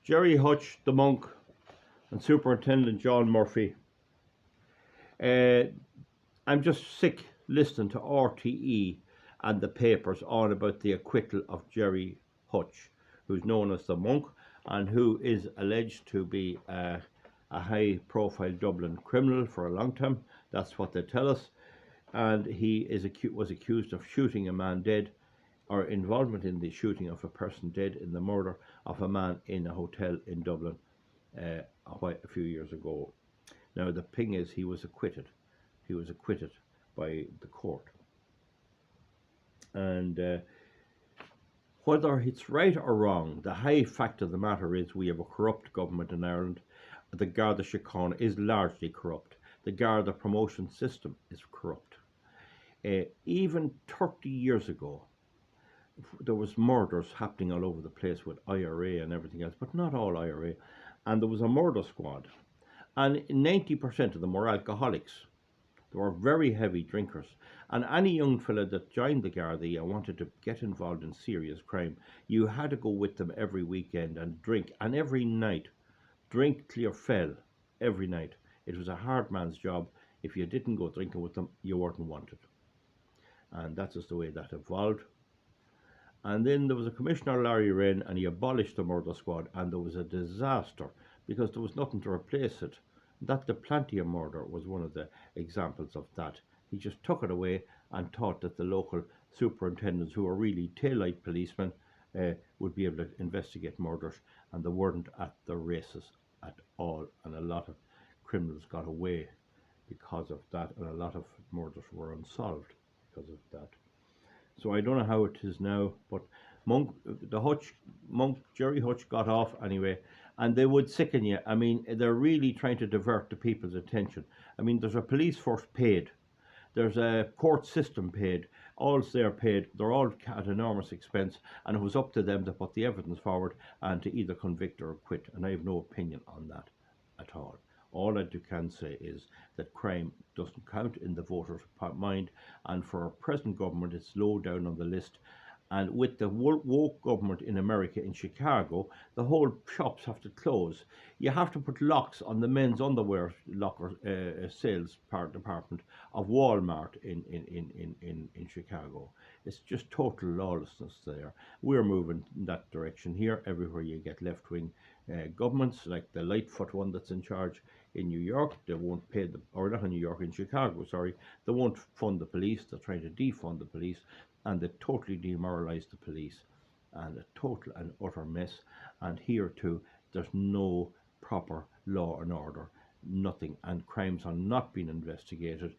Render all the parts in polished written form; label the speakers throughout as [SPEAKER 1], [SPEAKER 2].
[SPEAKER 1] Gerry Hutch, the monk, and Superintendent John Murphy. I'm just sick listening to RTE and the papers on about the acquittal of Gerry Hutch, who's known as the monk and who is alleged to be a high-profile Dublin criminal for a long time. That's what they tell us. And he was accused of shooting a man dead, or involvement in the shooting of a person dead in the murder of a man in a hotel in Dublin a few years ago. Now, the thing is, he was acquitted. He was acquitted by the court. And whether it's right or wrong, the high fact of the matter is we have a corrupt government in Ireland. The Garda Síochána is largely corrupt. The Garda promotion system is corrupt. Even 30 years ago, there was murders happening all over the place with IRA and everything else, but not all IRA. And there was a murder squad. And 90% of them were alcoholics. They were very heavy drinkers. And any young fella that joined the Gardaí and wanted to get involved in serious crime, you had to go with them every weekend and drink. And every night, drink till you fell, every night. It was a hard man's job. If you didn't go drinking with them, you weren't wanted. And that's just the way that evolved. And then there was a Commissioner, Larry Wren, and he abolished the murder squad, and there was a disaster because there was nothing to replace it. That the Plantier murder was one of the examples of that. He just took it away and thought that the local superintendents, who were really taillight policemen, would be able to investigate murders, and they weren't at the races at all. And a lot of criminals got away because of that, and a lot of murders were unsolved because of that. So I don't know how it is now, but Gerry Hutch got off anyway, and they would sicken you. I mean, they're really trying to divert the people's attention. I mean, there's a police force paid, there's a court system paid, all's they're paid, they're all at enormous expense, and it was up to them to put the evidence forward and to either convict or acquit, and I have no opinion on that at all. All I can say is that crime doesn't count in the voters' mind, and for our present government, it's low down on the list. And with the woke government in America, in Chicago, the whole shops have to close. You have to put locks on the men's underwear locker sales department of Walmart in Chicago. It's just total lawlessness there. We're moving in that direction here. Everywhere you get left-wing governments, like the Lightfoot one that's in charge in New York, they won't pay or not in New York, in Chicago, sorry, they won't fund the police. They're trying to defund the police, and they totally demoralize the police, and a total and utter mess. And here too, there's no proper law and order, nothing, and crimes are not being investigated.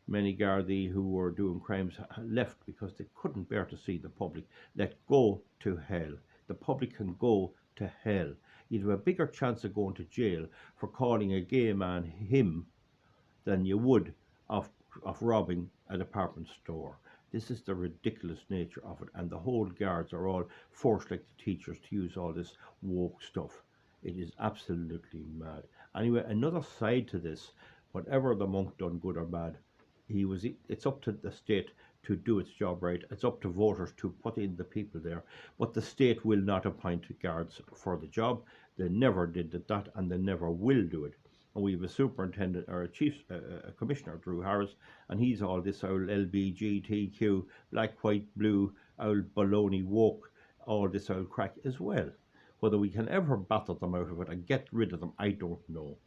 [SPEAKER 1] Many Gardaí who were doing crimes left because they couldn't bear to see the public let go to hell. The public can go to hell. You'd have a bigger chance of going to jail for calling a gay man him than you would of robbing a department store. This is the ridiculous nature of it, and the whole guards are all forced like the teachers to use all this woke stuff. It is absolutely mad. Anyway, another side to this, whatever the monk done, good or bad, it's up to the state to do its job right. It's up to voters to put in the people there, but the state will not appoint guards for the job. They never did that, and they never will do it. And we have a superintendent, or a commissioner, Drew Harris, and he's all this old LBGTQ, black, white, blue, old baloney woke, all this old crack as well. Whether we can ever battle them out of it and get rid of them, I don't know.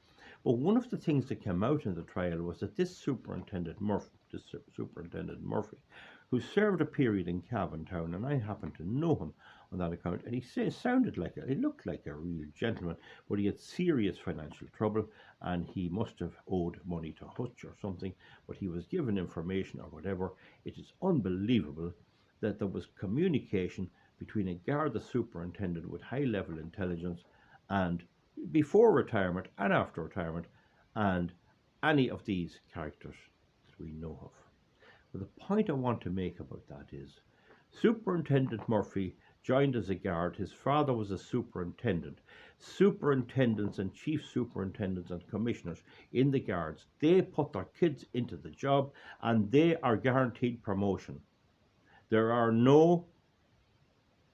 [SPEAKER 1] But one of the things that came out in the trial was that this Superintendent Murphy, who served a period in Cavan Town, and I happen to know him on that account, and he looked like a real gentleman, but he had serious financial trouble, and he must have owed money to Hutch or something, but he was given information or whatever. It is unbelievable that there was communication between a Garda superintendent with high-level intelligence, and before retirement and after retirement, and any of these characters that we know of. But the point I want to make about that is Superintendent Murphy joined as a guard. His father was a superintendent. Superintendents and chief superintendents and commissioners in the guards, they put their kids into the job, and they are guaranteed promotion. There are no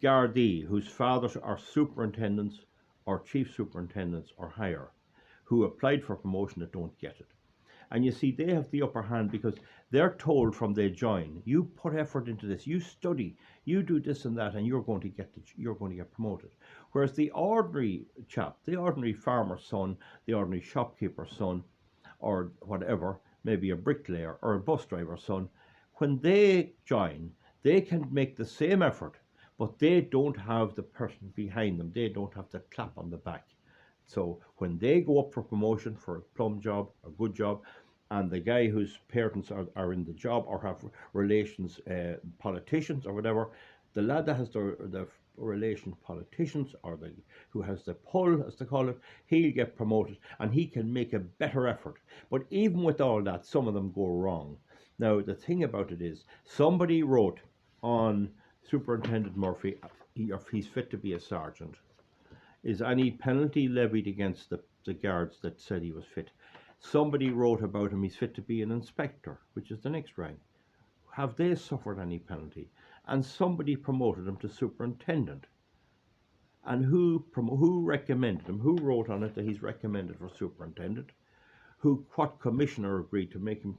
[SPEAKER 1] Gardaí whose fathers are superintendents or chief superintendents or higher who applied for promotion that don't get it. And you see, they have the upper hand because they're told from they join, you put effort into this, you study, you do this and that, and you're going to get promoted. Whereas the ordinary chap, the ordinary farmer's son, the ordinary shopkeeper's son, or whatever, maybe a bricklayer or a bus driver's son, when they join, they can make the same effort, but they don't have the person behind them. They don't have the clap on the back. So when they go up for promotion for a plum job, a good job, and the guy whose parents are in the job or have relations, politicians or whatever, the lad that has the relation politicians or the who has the pull, as they call it, he'll get promoted and he can make a better effort. But even with all that, some of them go wrong. Now, the thing about it is, somebody wrote on Superintendent Murphy, if he's fit to be a sergeant. Is any penalty levied against the guards that said he was fit? Somebody wrote about him, he's fit to be an inspector, which is the next rank. Have they suffered any penalty? And somebody promoted him to superintendent. And who recommended him? Who wrote on it that he's recommended for superintendent? What commissioner agreed to make him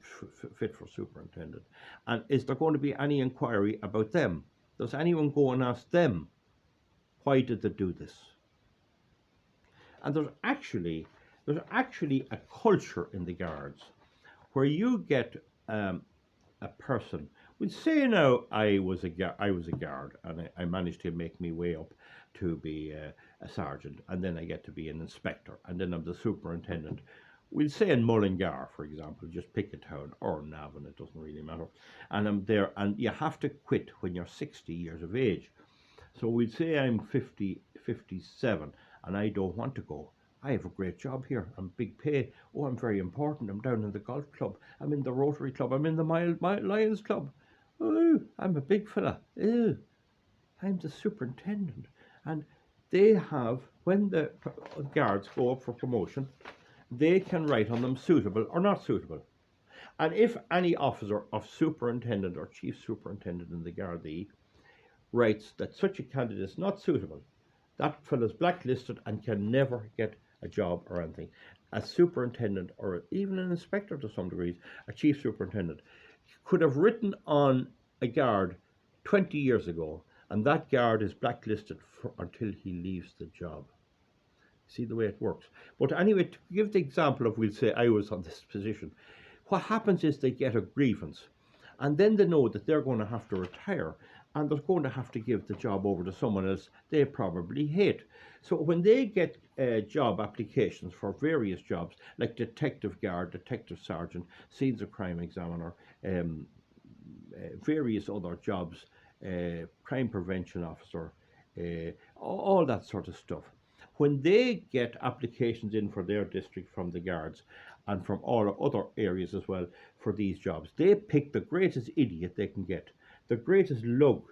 [SPEAKER 1] fit for superintendent? And is there going to be any inquiry about them? Does anyone go and ask them, why did they do this? And there's actually a culture in the guards where you get a person. We'd say now I was a guard and I managed to make me way up to be a sergeant, and then I get to be an inspector, and then I'm the superintendent. We'll say in Mullingar, for example, just pick a town, or Navan, it doesn't really matter. And I'm there, and you have to quit when you're 60 years of age. So we'd say I'm 57, and I don't want to go. I have a great job here. I'm big pay. Oh, I'm very important. I'm down in the golf club. I'm in the Rotary Club. I'm in the Lions Club. Oh, I'm a big fella. Oh, I'm the superintendent. And they have, when the guards go up for promotion, they can write on them suitable or not suitable. And if any officer of superintendent or chief superintendent in the Gardaí writes that such a candidate is not suitable, that fellow's blacklisted and can never get a job or anything. A superintendent, or even an inspector to some degrees, a chief superintendent, could have written on a guard 20 years ago, and that guard is blacklisted until he leaves the job. See the way it works. But anyway, to give the example of, we'll say I was on this position, what happens is they get a grievance, and then they know that they're going to have to retire, and they're going to have to give the job over to someone else they probably hate. So when they get job applications for various jobs, like detective guard, detective sergeant, scenes of crime examiner, various other jobs, crime prevention officer, all that sort of stuff. When they get applications in for their district from the guards and from all other areas as well for these jobs, they pick the greatest idiot they can get, the greatest lug.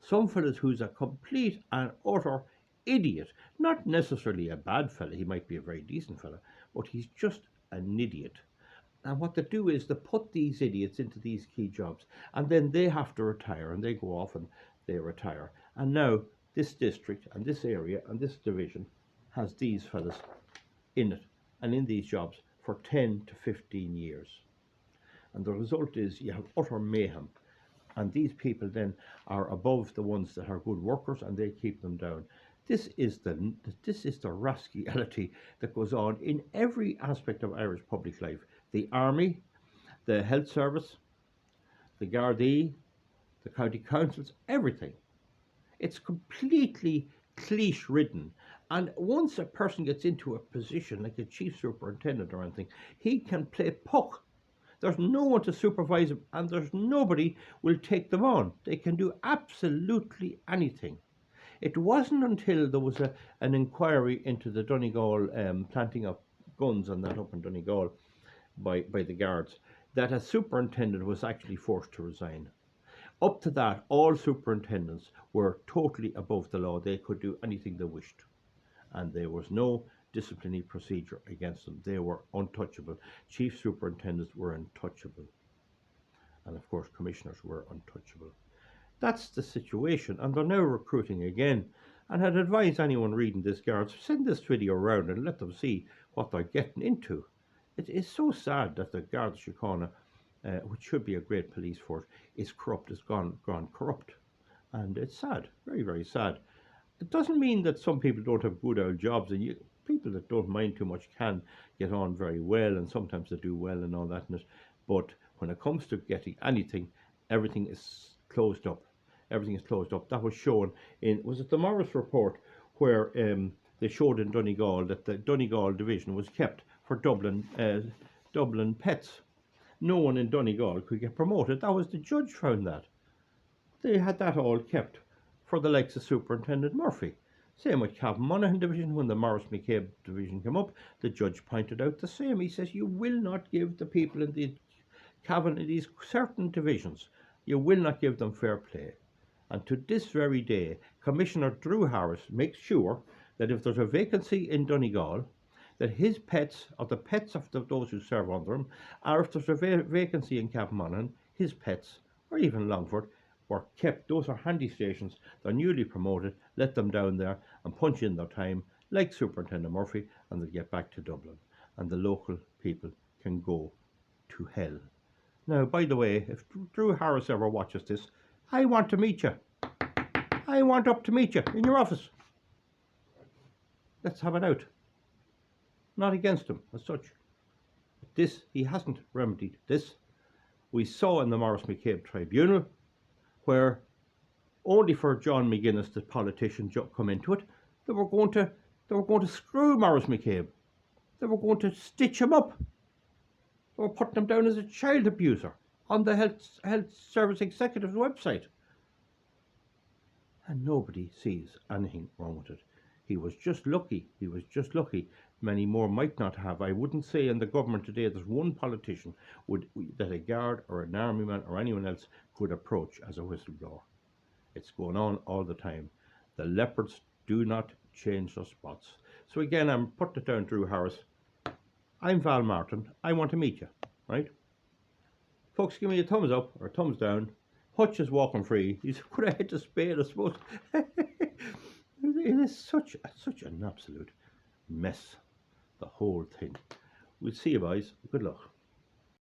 [SPEAKER 1] Some fellas who's a complete and utter idiot, not necessarily a bad fella, he might be a very decent fella, but he's just an idiot. And what they do is they put these idiots into these key jobs, and then they have to retire, and they go off and they retire. And now this district and this area and this division has these fellas in it and in these jobs for 10 to 15 years. And the result is you have utter mayhem. And these people then are above the ones that are good workers, and they keep them down. This is the rascality that goes on in every aspect of Irish public life. The army, the health service, the Gardaí, the county councils, everything. It's completely cliche-ridden. And once a person gets into a position like a chief superintendent or anything, he can play puck. There's no one to supervise them, and there's nobody will take them on. They can do absolutely anything. It wasn't until there was an inquiry into the Donegal planting of guns and that up in Donegal by the guards that a superintendent was actually forced to resign. Up to that, all superintendents were totally above the law. They could do anything they wished, and there was no disciplinary procedure against them. They were untouchable. Chief superintendents were untouchable, and of course commissioners were untouchable. That's the situation, and they're now recruiting again. and had advised anyone reading this, guards, send this video around and let them see what they're getting into. It's so sad that the Guards Síochána, which should be a great police force, is corrupt, has gone corrupt. And it's sad, very, very sad. It doesn't mean that some people don't have good old jobs, and people that don't mind too much can get on very well, and sometimes they do well and all that. But when it comes to getting anything, everything is closed up. Everything is closed up. That was shown was it the Morris report, where they showed in Donegal that the Donegal division was kept for Dublin pets. No one in Donegal could get promoted. That was the judge found that. They had that all kept for the likes of Superintendent Murphy. Same with Cavan Monaghan division. When the Morris McCabe division came up, the judge pointed out the same. He says, you will not give the people in the Cavan in these certain divisions, you will not give them fair play. And to this very day, Commissioner Drew Harris makes sure that if there's a vacancy in Donegal, that his pets, or the pets of those who serve under him, or if there's a vacancy in Cavan Monaghan, his pets, or even Longford, were kept. Those are handy stations. They're newly promoted. Let them down there and punch in their time, like Superintendent Murphy, and they'll get back to Dublin. And the local people can go to hell. Now, by the way, if Drew Harris ever watches this, I want to meet you. I want up to meet you in your office. Let's have it out. Not against him as such. This, he hasn't remedied this. We saw in the Morris McCabe Tribunal, where only for John McGuinness, the politician, come into it, they were going to screw Morris McCabe. They were going to stitch him up. They were putting him down as a child abuser on the Health Service Executive's website. And nobody sees anything wrong with it. He was just lucky. He was just lucky. Many more might not have. I wouldn't say in the government today there's one politician that a guard or an army man or anyone else could approach as a whistleblower. It's going on all the time. The leopards do not change their spots. So again, I'm putting it down, Drew Harris. I'm Val Martin. I want to meet you, right? Folks, give me a thumbs up or a thumbs down. Hutch is walking free. He's could have hit the spade, I suppose. It is such an absolute mess, the whole thing. We'll see you guys. Good luck.